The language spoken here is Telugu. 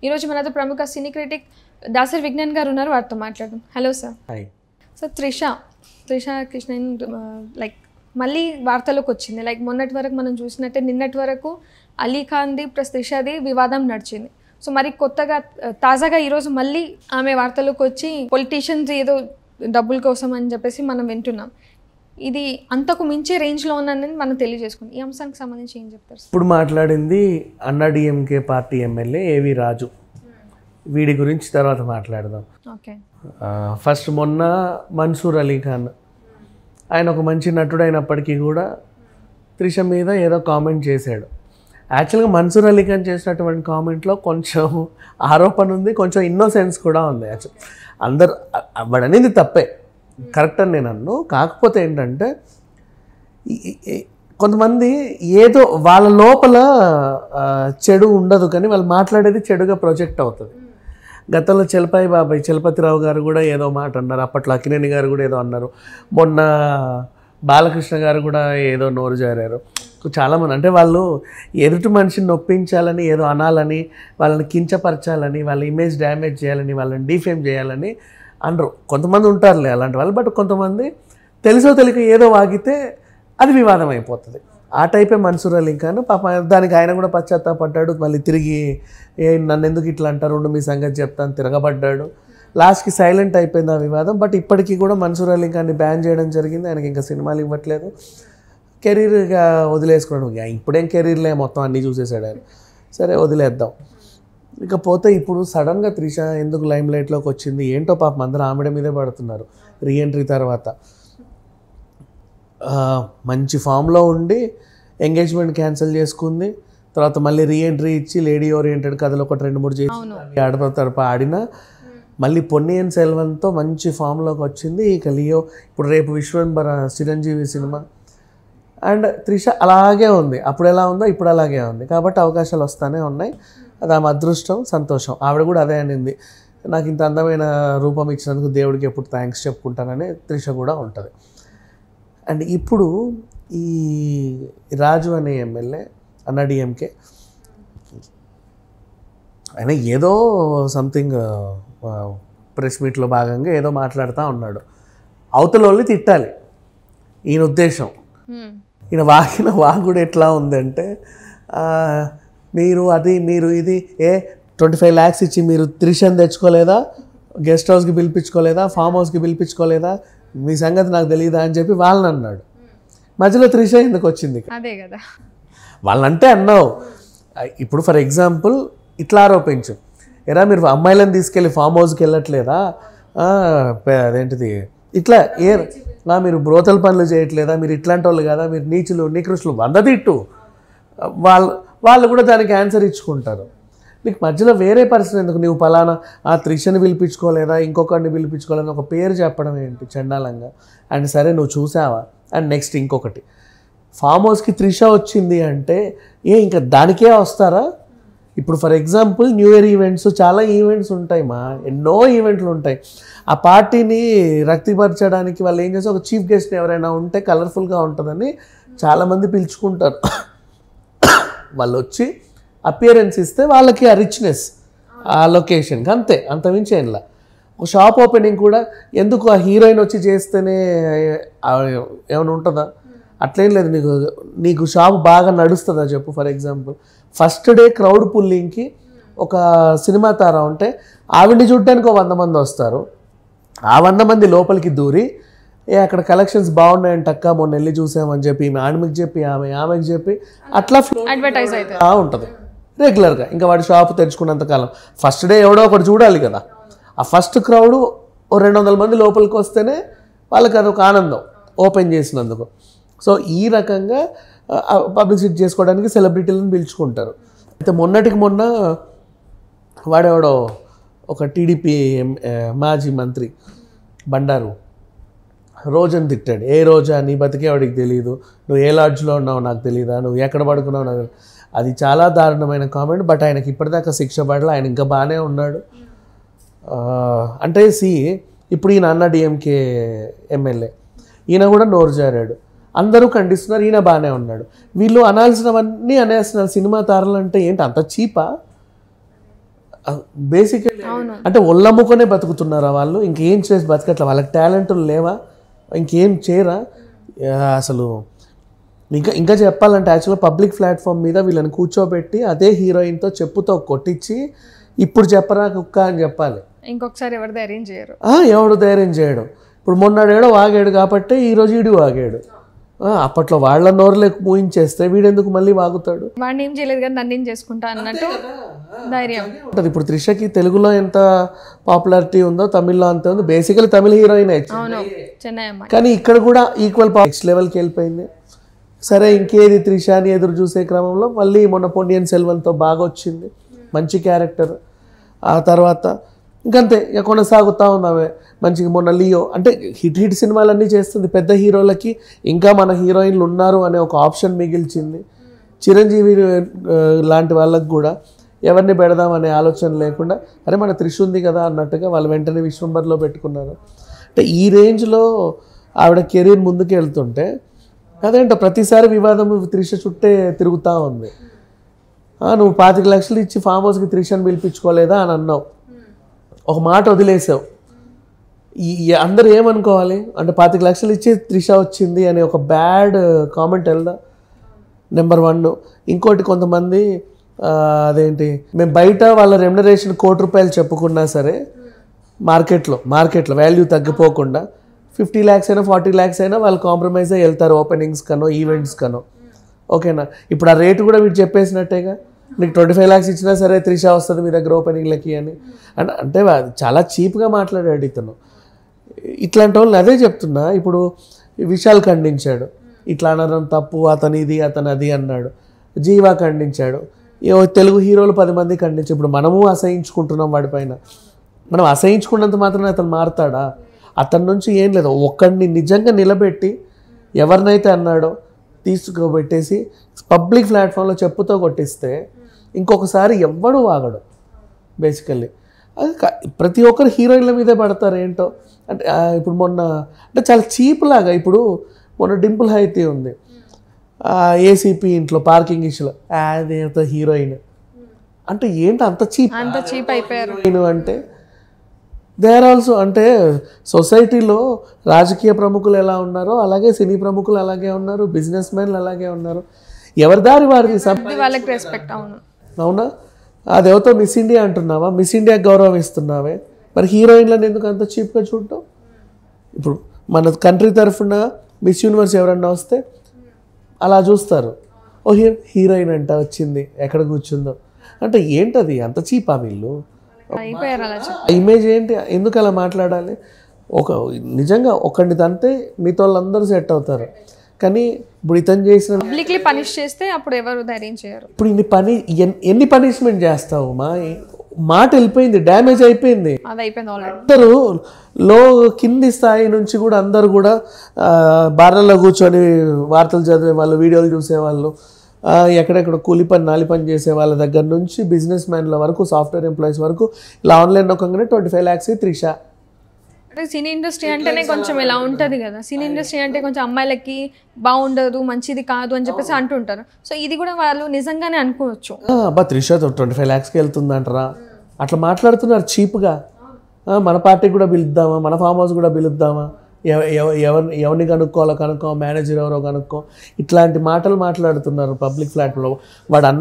ఈరోజు మనతో ప్రముఖ సినీ క్రిటిక్ దాసరి విజ్ఞాన్ గారు ఉన్నారు, వారితో మాట్లాడదాం. Hello sir. Sir, Trisha Krishna like మళ్ళీ వార్తలోకి వచ్చింది. లైక్ మొన్నటి వరకు మనం చూసినట్టే నిన్నటి వరకు అలీ ఖాన్ది ప్లస్ త్రిషది వివాదం నడిచింది. సో మరి కొత్తగా తాజాగా ఈరోజు మళ్ళీ ఆమె వార్తలోకి వచ్చి పొలిటీషియన్స్ ఏదో డబ్బుల కోసం అని చెప్పేసి మనం వింటున్నాం. ఇది అంతకు మించే రేంజ్లో ఉన్నదని మనం తెలియజేసుకుంది. ఈ అంశానికి సంబంధించి ఏం చెప్తారు? ఇప్పుడు మాట్లాడింది అన్నా డిఎంకే పార్టీ ఎమ్మెల్యే ఏవి రాజు. వీడి గురించి తర్వాత మాట్లాడదాం. ఓకే. ఫస్ట్ మొన్న మన్సూర్ అలీ ఖాన్, ఆయన ఒక మంచి నటుడు అయినప్పటికీ కూడా త్రిష మీద ఏదో కామెంట్ చేశాడు. యాక్చువల్గా మన్సూర్ అలీ ఖాన్ చేసినటువంటి కామెంట్లో కొంచెం ఆరోపణ ఉంది, కొంచెం ఇన్నోసెన్స్ కూడా ఉంది. యాక్చువల్ అందరు వాడనేది తప్పే, కరెక్ట్ అని నేను అన్ను. కాకపోతే ఏంటంటే కొంతమంది ఏదో వాళ్ళ లోపల చెడు ఉండదు, కానీ వాళ్ళు మాట్లాడేది చెడుగా ప్రొజెక్ట్ అవుతుంది. గతంలో చలపతిరావు గారు కూడా ఏదో మాట అన్నారు, అప్పట్లో అక్కినేని గారు కూడా ఏదో అన్నారు, మొన్న బాలకృష్ణ గారు కూడా ఏదో నోరు జారారు. చాలామంది అంటే వాళ్ళు ఎదుటి మనిషిని నొప్పించాలని, ఏదో అనాలని, వాళ్ళని కించపరచాలని, వాళ్ళ ఇమేజ్ డ్యామేజ్ చేయాలని, వాళ్ళని డీఫేమ్ చేయాలని అనరు. కొంతమంది ఉంటారులే అలాంటి వాళ్ళు. బట్ కొంతమంది తెలుసో తెలియక ఏదో వాగితే అది వివాదం అయిపోతుంది. ఆ టైపే మన్సూర్ అలీ ఖాన్. పాప దానికి ఆయన కూడా పశ్చాత్తాపడ్డాడు. మళ్ళీ తిరిగి నన్ను ఎందుకు ఇట్లా అంటారు, మీ సంగతి చెప్తాను తిరగబడ్డాడు. లాస్ట్కి సైలెంట్ అయిపోయింది ఆ వివాదం. బట్ ఇప్పటికీ కూడా మన్సూర్ అలీ ఖాన్ని బ్యాన్ చేయడం జరిగింది. ఆయనకి ఇంకా సినిమాలు ఇవ్వట్లేదు, కెరీర్గా వదిలేసుకున్నాడు. ఇప్పుడేం కెరీర్లే, మొత్తం అన్నీ చూసేసాడు ఆయన. సరే వదిలేద్దాం. ఇకపోతే ఇప్పుడు సడన్గా త్రిష ఎందుకు లైమ్ లైట్లోకి వచ్చింది ఏంటో, పాపం అందరూ ఆమెడ మీదే పడుతున్నారు. రీఎంట్రీ తర్వాత మంచి ఫామ్లో ఉండి ఎంగేజ్మెంట్ క్యాన్సిల్ చేసుకుంది. తర్వాత మళ్ళీ రీఎంట్రీ ఇచ్చి లేడీ ఓరియంటెడ్ కథలు ఒకటి 2-3 చేసి ఆడతరప ఆడిన, మళ్ళీ పొన్నియిన్ సెల్వన్తో మంచి ఫామ్లోకి వచ్చింది. ఇక లియో, ఇప్పుడు రేపు విశ్వంబర చిరంజీవి సినిమా. అండ్ త్రిష అలాగే ఉంది, అప్పుడు ఎలా ఉందో ఇప్పుడు అలాగే ఉంది. కాబట్టి అవకాశాలు వస్తూనే ఉన్నాయి. అది ఆమె అదృష్టం, సంతోషం. ఆవిడ కూడా అదే అనింది, నాకు ఇంత అందమైన రూపం ఇచ్చినందుకు దేవుడికి ఎప్పుడు థ్యాంక్స్ చెప్పుకుంటానని త్రిష కూడా ఉంటుంది. అండ్ ఇప్పుడు ఈ రాజు అనే ఎమ్మెల్యే అన్నా డిఎంకే, ఆయన ఏదో సంథింగ్ ప్రెస్ మీట్లో భాగంగా ఏదో మాట్లాడుతూ ఉన్నాడు. అవతల వాళ్ళని తిట్టాలి ఈయన ఉద్దేశం. ఈయన వాగుడు ఎట్లా ఉందంటే, మీరు ఇది 25 lakhs ఇచ్చి మీరు త్రిషని తెచ్చుకోలేదా, గెస్ట్ హౌస్కి పిలిపించుకోలేదా, ఫామ్ హౌస్కి పిలిపించుకోలేదా, మీ సంగతి నాకు తెలియదా అని చెప్పి వాళ్ళని అన్నాడు. మధ్యలో త్రిష ఎందుకు వచ్చింది? అదే కదా, వాళ్ళంటే అన్నావు. ఇప్పుడు ఫర్ ఎగ్జాంపుల్ ఇట్లా ఆరోపించు, ఎరా మీరు అమ్మాయిలను తీసుకెళ్ళి ఫామ్ హౌస్కి వెళ్ళట్లేదా, అదేంటిది ఇట్లా మీరు బ్రోతల పనులు చేయట్లేదా, మీరు ఇట్లాంటి వాళ్ళు కదా, మీరు నీచులు నికృష్టులు 100 తిట్టు, వాళ్ళు కూడా దానికి ఆన్సర్ ఇచ్చుకుంటారు. నీకు మధ్యలో వేరే పర్సన్ ఎందుకు? నువ్వు పలానా ఆ త్రిషని పిలిపించుకోలేదా, ఇంకొకరిని పిలిపించుకోలేదా, ఒక పేరు చెప్పడం ఏంటి చండాలంగా? అండ్ సరే నువ్వు చూసావా? అండ్ నెక్స్ట్ ఇంకొకటి, ఫామ్ హౌస్కి త్రిష వచ్చింది అంటే ఇంకా దానికే వస్తారా? ఇప్పుడు for example new year events, చాలా ఈవెంట్స్ ఉంటాయి, ఎన్నో ఈవెంట్లు ఉంటాయి. ఆ పార్టీని రక్తిపరచడానికి వాళ్ళు ఏం చేస్తారు, ఒక చీఫ్ గెస్ట్ ఎవరైనా ఉంటే కలర్ఫుల్గా ఉంటుందని చాలామంది పిలుచుకుంటారు. వాళ్ళు వచ్చి అపియరెన్స్ ఇస్తే వాళ్ళకి ఆ రిచ్నెస్ ఆ లొకేషన్కి, అంతే, అంతమించి ఏంలా. ఒక షాప్ ఓపెనింగ్ కూడా ఎందుకు ఆ హీరోయిన్ వచ్చి చేస్తేనే ఏమైనా ఉంటుందా? అట్లేం లేదు. నీకు షాప్ బాగా నడుస్తుందా చెప్పు. For example first day crowd పుల్లింగ్కి ఒక సినిమా తార ఉంటే ఆవిడ్ని చూడడానికి 100 మంది వస్తారు. ఆ 100 మంది లోపలికి దూరి అక్కడ కలెక్షన్స్ బాగున్నాయంట అక్క, మొన్న వెళ్ళి చూసామని చెప్పి ఆమెకి చెప్పి ఆమెకి చెప్పి అట్లా అడ్వర్టైజ్ అయితే ఉంటుంది రెగ్యులర్గా. ఇంకా వాడి షాప్ తెరుచుకున్నంతకాలం ఫస్ట్ డే ఎవడో ఒకటి చూడాలి కదా. ఆ ఫస్ట్ క్రౌడ్ 200 మంది లోపలికి వస్తేనే వాళ్ళకి అదొక ఆనందం ఓపెన్ చేసినందుకు. సో ఈ రకంగా పబ్లిసిటీ చేసుకోవడానికి సెలబ్రిటీలను పిలుచుకుంటారు. అయితే మొన్నటికి మొన్న వాడెవడో ఒక టీడీపీ మాజీ మంత్రి బండారు రోజని తిట్టాడు. ఏ రోజా, నీ బతికే వాడికి తెలియదు, నువ్వు ఏ లాడ్జ్లో ఉన్నావు నాకు తెలియదా, నువ్వు ఎక్కడ పడుకున్నావు నాకు. అది చాలా దారుణమైన కామెంట్. బట్ ఆయనకి ఇప్పటిదాకా శిక్ష పడలే, ఆయన ఇంకా బాగానే ఉన్నాడు. అంటే ఇప్పుడు ఈయన అన్నా డిఎంకే ఎమ్మెల్యే, ఈయన కూడా నోరు జారాడు. అందరూ ఖండిస్తున్నారు, ఈయన బాగానే ఉన్నాడు. వీళ్ళు అనాల్సినవన్నీ అనేస్తున్నారు. సినిమా తారలు అంటే ఏంటి అంత చీపా? బేసికలీ అంటే ఒళ్ళమ్ముకొనే బతుకుతున్నారా వాళ్ళు? ఇంకేం చేసి బతకట్లా? వాళ్ళకి టాలెంట్ లేవా? ఇంకేం చేయరా అసలు? ఇంకా చెప్పాలంటే యాక్చువల్గా పబ్లిక్ ప్లాట్ఫామ్ మీద వీళ్ళని కూర్చోబెట్టి అదే హీరోయిన్తో చెప్పుతో కొట్టించి ఇప్పుడు చెప్పరా కుక్క అని చెప్పాలి. ఇంకొకసారి ఎవరు ధైర్యం చేయరు, ఎవడు ధైర్యం చేయడు. ఇప్పుడు మొన్నాడేడో వాగాడు కాబట్టి ఈరోజు ఈడు వాగాడు. అప్పట్లో వాళ్ళ నోరులేక మూయించేస్తే వీడెందుకు మళ్ళీ వాగుతాడు? వాడిని ఏం చేయలేదు కానీ నన్ను ఏం చేసుకుంటా అన్నట్టు ధైర్యం ఉంటుంది. ఇప్పుడు త్రిషకి తెలుగులో ఎంత పాపులారిటీ ఉందో తమిళ్లో అంతే ఉంది. బేసికలీ తమిళ హీరోయిన్ చెన్నై అమ్మాయి, కానీ ఇక్కడ కూడా ఈక్వల్ నెక్స్ట్ లెవెల్కి వెళ్ళిపోయింది. సరే ఇంకేది త్రిష అని ఎదురు చూసే క్రమంలో మళ్ళీ మొన్న పొన్నియిన్ సెల్వన్తో బాగా వచ్చింది, మంచి క్యారెక్టర్. ఆ తర్వాత ఇంకంతే ఇక కొనసాగుతూ ఉన్నామే మంచిగా. మొన్న లియో అంటే హిట్ సినిమాలన్నీ చేస్తుంది. పెద్ద హీరోలకి ఇంకా మన హీరోయిన్లు ఉన్నారు అనే ఒక ఆప్షన్ మిగిల్చింది. చిరంజీవి లాంటి వాళ్ళకి కూడా ఎవరిని పెడదాం అనే ఆలోచన లేకుండా అరే మన త్రిష ఉంది కదా అన్నట్టుగా వాళ్ళు వెంటనే విశ్వంబర్లో పెట్టుకున్నారు. అంటే ఈ రేంజ్లో ఆవిడ కెరీర్ ముందుకు వెళ్తుంటే అదేంటో ప్రతిసారి వివాదం త్రిష చుట్టే తిరుగుతూ ఉంది. నువ్వు 25 లక్షలు ఇచ్చి ఫామ్ హౌస్కి త్రిషను పిలిపించుకోలేదా అని అన్నావు, ఒక మాట వదిలేసావు. అందరూ ఏమనుకోవాలి అంటే 25 లక్షలు ఇచ్చి త్రిష వచ్చింది అనే ఒక బ్యాడ్ కామెంట్ వెళ్దా? నెంబర్ 1. ఇంకోటి కొంతమంది అదేంటి మేము బయట వాళ్ళ రెమ్యునరేషన్ ₹1,00,00,000 చెప్పుకున్నా సరే మార్కెట్లో వాల్యూ తగ్గిపోకుండా 50 lakhs అయినా 40 lakhs అయినా వాళ్ళు కాంప్రమైజ్ అయ్యి వెళ్తారు ఓపెనింగ్స్ కనో ఈవెంట్స్ కనో. ఓకేనా? ఇప్పుడు ఆ రేటు కూడా వీడు చెప్పేసినట్టేగా, నీకు 25 lakhs ఇచ్చినా సరే త్రిష వస్తుంది మీ దగ్గర ఓపెనింగ్లకి అని. అంటే చాలా చీప్గా మాట్లాడాడు ఇతను. ఇట్లాంటి వాళ్ళని అదే చెప్తున్నా. ఇప్పుడు విశాల్ ఖండించాడు, ఇట్లా అనడం తప్పు, అతనిది అతనది అన్నాడు. జీవా ఖండించాడు, తెలుగు హీరోలు 10 మంది ఖండించారు. ఇప్పుడు మనము అసహించుకుంటున్నాం వాడిపైన. మనం అసహించుకున్నంత మాత్రం అతను మారుతాడా? అతని నుంచి ఏం లేదు, ఒక్కడిని నిజంగా నిలబెట్టి ఎవరినైతే అన్నాడో తీసుకుబెట్టేసి పబ్లిక్ ప్లాట్ఫామ్లో చెప్పుతో కొట్టిస్తే ఇంకొకసారి ఎవ్వడు వాగడు. బేసికల్లీ అది ప్రతి ఒక్కరు హీరోయిన్ల మీదే పడతారు ఏంటో. అంటే ఇప్పుడు మొన్న అంటే చాలా చీప్ లాగా, ఇప్పుడు మొన్న డింపుల్ హైతీ ఉంది ఏసీపీ ఇంట్లో పార్కింగ్ ఇష్యూలో అదేంతో హీరోయిన్ అంటే ఏంటి అంత చీప్ అయిపోయారు అంటే దే ఆర్ ఆల్సో. అంటే సొసైటీలో రాజకీయ ప్రముఖులు ఎలా ఉన్నారో అలాగే సినీ ప్రముఖులు అలాగే ఉన్నారు, బిజినెస్ మ్యాన్లు అలాగే ఉన్నారు. ఎవరి దారి వారిది, వాళ్ళకి రెస్పెక్ట్. అవునా? అదేవతో మిస్ ఇండియా అంటున్నావా? మిస్ ఇండియా గౌరవం ఇస్తున్నావే, మరి హీరోయిన్లను ఎందుకు అంత చీప్గా చూడటం? ఇప్పుడు మన కంట్రీ తరఫున మిస్ యూనివర్స్ ఎవరన్నా వస్తే అలా చూస్తారు, ఓ హీరోయిన్ అంట వచ్చింది ఎక్కడ కూర్చుందో అంటే ఏంటది అంత చీపా వీళ్ళు? ఇమేజ్ ఏంటి? ఎందుకు అలా మాట్లాడాలి? నిజంగా ఒకరిని తంటే మిగతా వాళ్ళందరూ సెట్ అవుతారు. కానీ ఇప్పుడు ఇతను చేసిన పనిష్ చేస్తే అప్పుడు ఎవరు ధైర్యం చేయరు. ఇప్పుడు ఎన్ని పనిష్మెంట్ చేస్తావు? మాట వెళ్ళిపోయింది, డ్యామేజ్ అయిపోయింది. అందరూ కింది స్థాయి నుంచి కూడా అందరూ కూడా బార్లలో కూర్చొని వార్తలు చదివే వాళ్ళు, వీడియోలు చూసేవాళ్ళు, ఎక్కడెక్కడ కూలి పని నాలి పని చేసే వాళ్ళ దగ్గర నుంచి బిజినెస్ మ్యాన్ల వరకు, సాఫ్ట్వేర్ ఎంప్లాయీస్ వరకు ఇలా ఆన్లైన్ నొక్కగానే 25 lakhs త్రిష. అంటే సినీ ఇండస్ట్రీ అంటేనే కొంచెం ఇలా ఉంటుంది కదా, సినీ ఇండస్ట్రీ అంటే కొంచెం అమ్మాయిలకి బాగుండదు, మంచిది కాదు అని చెప్పేసి అంటుంటారు. సో ఇది కూడా వాళ్ళు నిజంగానే అనుకోవచ్చు. త్రిష 25 lakhsకి వెళ్తుందంటారా? అట్లా మాట్లాడుతున్నారు చీప్గా. మన పార్టీకి కూడా పిలుద్దామా, మన ఫామ్ హౌస్ కూడా పిలుద్దామా, ఎవరిని కనుక్కోవాలో కనుక్కో, మేనేజర్ ఎవరో కనుక్కో, ఇట్లాంటి మాటలు మాట్లాడుతున్నారు పబ్లిక్ ప్లాట్ఫామ్లో. వాడు అన్న